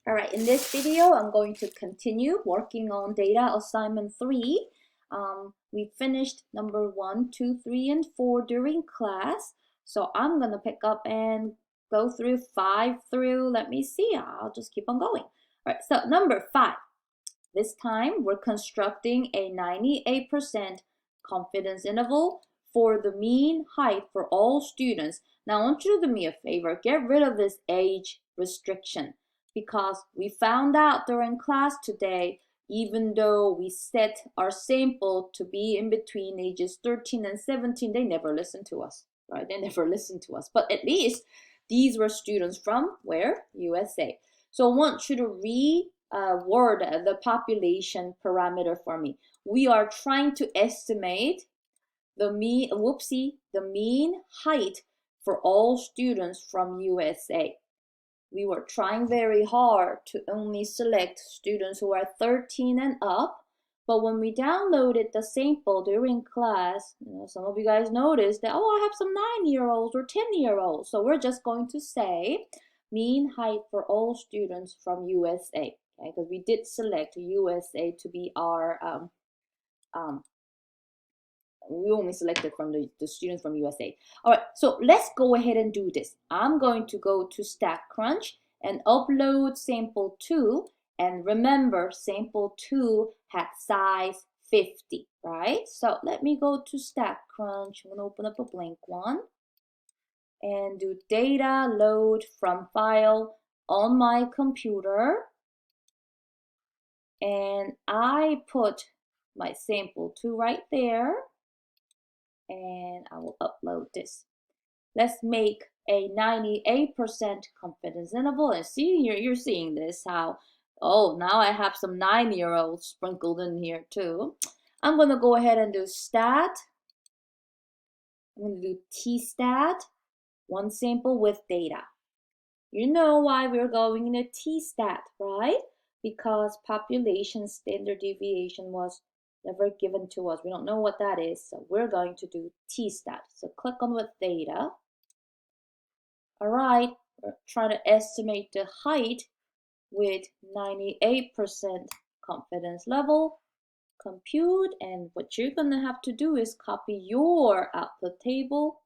All right, in this video, I'm going to continue working on data assignment 3. We finished number 1, 2, 3, and 4 during class. So I'm going to pick up and go through 5 through, let me see, I'll just keep on going. All right, so number 5. This time, we're constructing a 98% confidence interval for the mean height for all students. Now, I want you to do me a favor. Get rid of this age restriction, because we found out during class today, even though we set our sample to be in between ages 13 and 17, they never listened to us, right? They never listened to us. But at least these were students from where? USA. So I want you to reword the population parameter for me. We are trying to estimate the mean height for all students from USA. We were trying very hard to only select students who are 13 and up, but when we downloaded the sample during class, some of you guys noticed that, oh, I have some 9-year-olds or 10-year-olds. So we're just going to say mean height for all students from USA, okay? Because we did select USA to be our we only selected from the students from USA. All right, so let's go ahead and do this. I'm going to go to Statcrunch and upload sample 2. And remember, sample 2 had size 50, right? So let me go to Statcrunch. I'm going to open up a blank one and do data load from file on my computer. And I put my sample 2 right there. And I will upload this. Let's make a 98% confidence interval. And see, you're seeing this, how, oh, now I have some 9-year-olds sprinkled in here too. I'm going to go ahead and do stat. I'm going to do tstat, one sample with data. You know why we're going into tstat, right? Because population standard deviation was never given to us. We don't know what that is, so we're going to do tstat. So click on with data. All right, we're trying to estimate the height with 98% confidence level. Compute, and what you're gonna have to do is copy your output table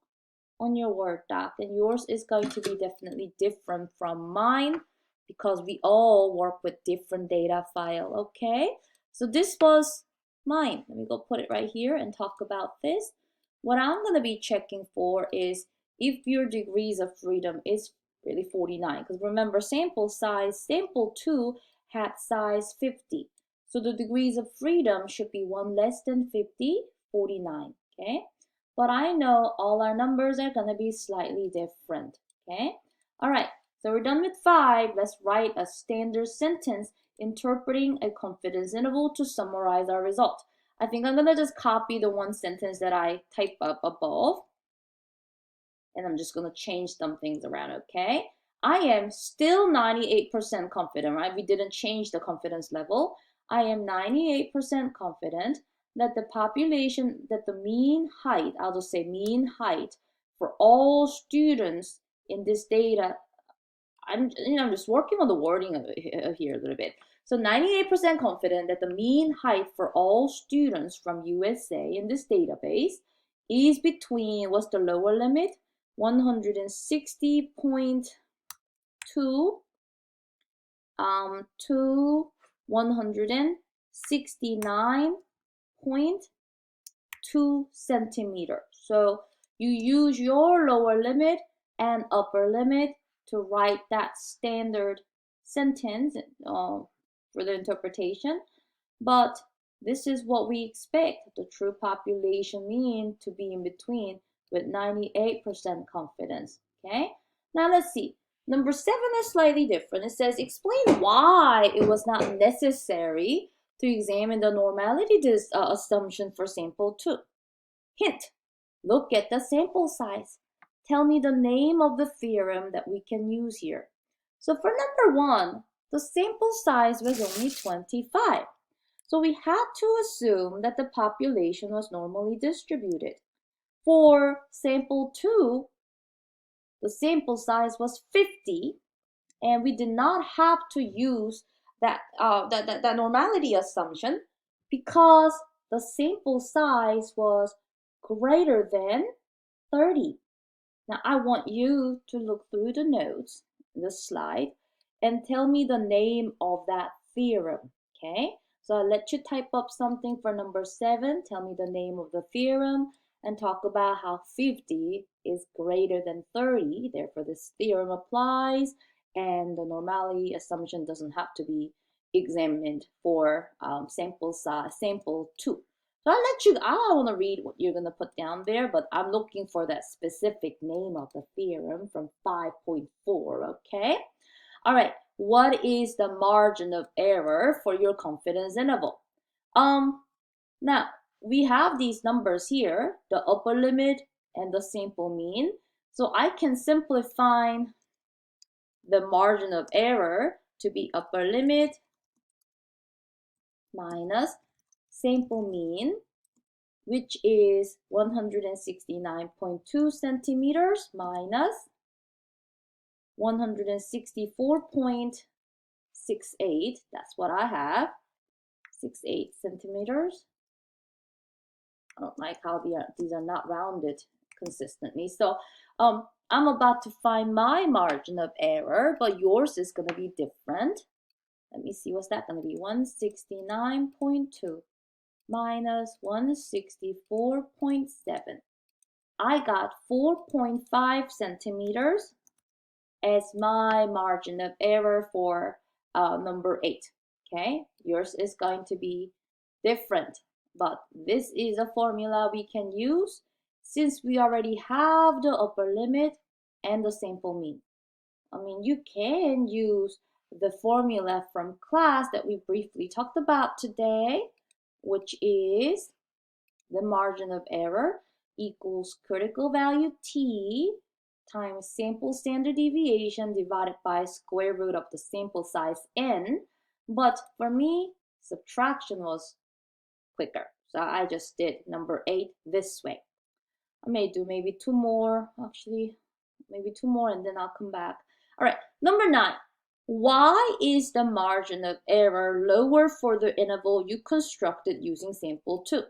on your Word doc, and yours is going to be definitely different from mine because we all work with different data file, okay? So this was mine. Let me go put it right here and talk about this. What I'm going to be checking for is if your degrees of freedom is really 49, because remember, sample 2 had size 50. So the degrees of freedom should be 1 less than 50, 49, okay? But I know all our numbers are going to be slightly different, okay? All right, so we're done with 5. Let's write a standard sentence interpreting a confidence interval to summarize our result. I think I'm going to just copy the one sentence that I typed up above, and I'm just going to change some things around, okay? I am still 98% confident, right? We didn't change the confidence level. I am 98% confident that the mean height, I'll just say mean height for all students in this data, I'm just working on the wording of here a little bit. So 98% confident that the mean height for all students from USA in this database is between, what's the lower limit? 160.2 to 169.2 centimeters. So you use your lower limit and upper limit to write that standard sentence for the interpretation. But this is what we expect the true population mean to be in between with 98% confidence. Okay, now let's see. Number 7 is slightly different. It says, explain why it was not necessary to examine the normality assumption for sample 2. Hint, look at the sample size. Tell me the name of the theorem that we can use here. So for number 1, the sample size was only 25. So we had to assume that the population was normally distributed. For sample 2, the sample size was 50. and we did not have to use that normality assumption because the sample size was greater than 30. Now I want you to look through the notes, the slide, and tell me the name of that theorem, okay? So I'll let you type up something for number 7. Tell me the name of the theorem and talk about how 50 is greater than 30. Therefore, this theorem applies and the normality assumption doesn't have to be examined for sample size, sample 2. So I'll let you, I don't want to read what you're going to put down there, but I'm looking for that specific name of the theorem from 5.4, okay? All right, what is the margin of error for your confidence interval? Now, we have these numbers here, the upper limit and the sample mean. So I can simplify the margin of error to be upper limit minus sample mean, which is 169.2 centimeters minus 164.68. That's what I have, 68 centimeters. I don't like how these are not rounded consistently. So I'm about to find my margin of error, but yours is going to be different. Let me see, what's that going to be? 169.2 minus 164.7. I got 4.5 centimeters as my margin of error for number 8. Okay, yours is going to be different, but this is a formula we can use since we already have the upper limit and the sample mean. I mean, you can use the formula from class that we briefly talked about today, which is the margin of error equals critical value t times sample standard deviation divided by square root of the sample size n. But for me, subtraction was quicker. So I just did number 8 this way. I may do maybe 2 more, actually, maybe 2 more and then I'll come back. All right, number 9. Why is the margin of error lower for the interval you constructed using sample 2?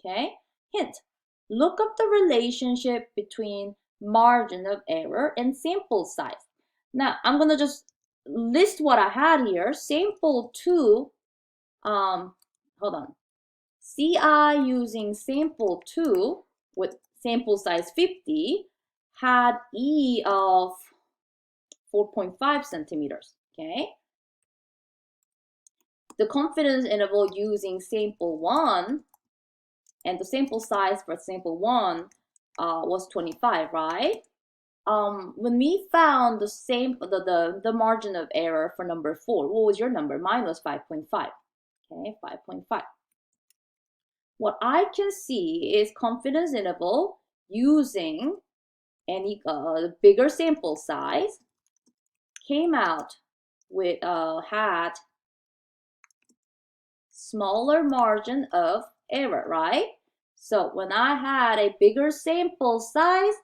Okay, hint, look up the relationship between margin of error and sample size. Now, I'm going to just list what I had here. Sample 2, hold on. CI using sample 2 with sample size 50 had E of 4.5 centimeters, okay? The confidence interval using sample 1 and the sample size for sample 1 was 25, right? When we found the margin of error for number 4, what was your number? Mine was 5.5. Okay, 5.5. What I can see is confidence interval using any bigger sample size came out with had smaller margin of error, right? So when I had a bigger sample size,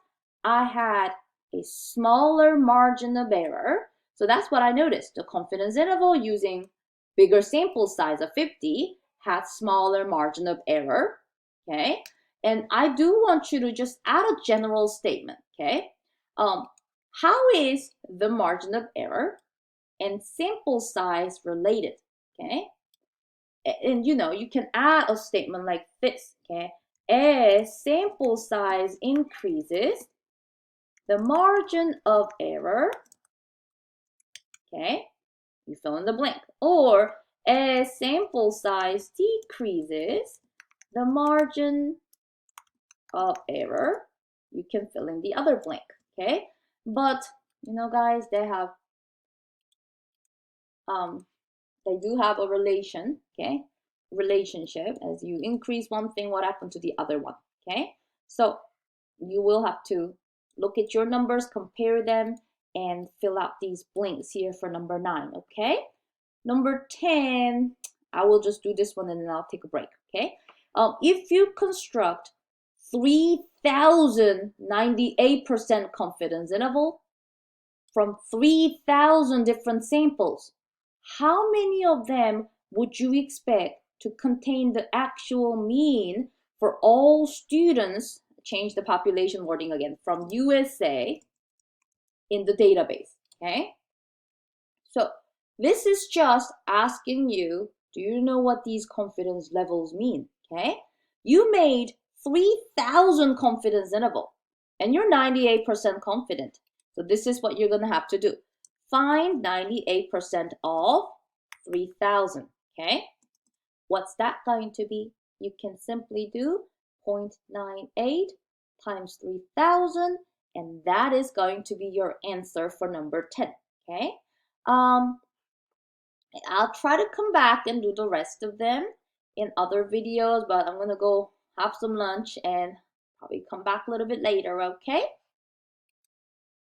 I had a smaller margin of error. So that's what I noticed. The confidence interval using bigger sample size of 50 had smaller margin of error, okay? And I do want you to just add a general statement, okay? How is the margin of error and sample size related, okay? And you know, you can add a statement like this, okay? As sample size increases, the margin of error, okay, you fill in the blank. Or as sample size decreases, the margin of error, you can fill in the other blank, okay? But, you know, guys, they do have a relationship. As you increase one thing, what happened to the other one, okay? So you will have to look at your numbers, compare them, and fill out these blanks here for number 9, okay? Number 10, I will just do this one and then I'll take a break, okay? If you construct 3,098% confidence interval, from 3,000 different samples, how many of them would you expect to contain the actual mean for all students, change the population wording again, from USA in the database, okay? So this is just asking you, do you know what these confidence levels mean, okay? You made 3,000 confidence interval and you're 98% confident. So this is what you're gonna have to do. Find 98% of 3,000, okay? What's that going to be? You can simply do 0.98 times 3,000, and that is going to be your answer for number 10, okay? I'll try to come back and do the rest of them in other videos, but I'm gonna go have some lunch and probably come back a little bit later, okay?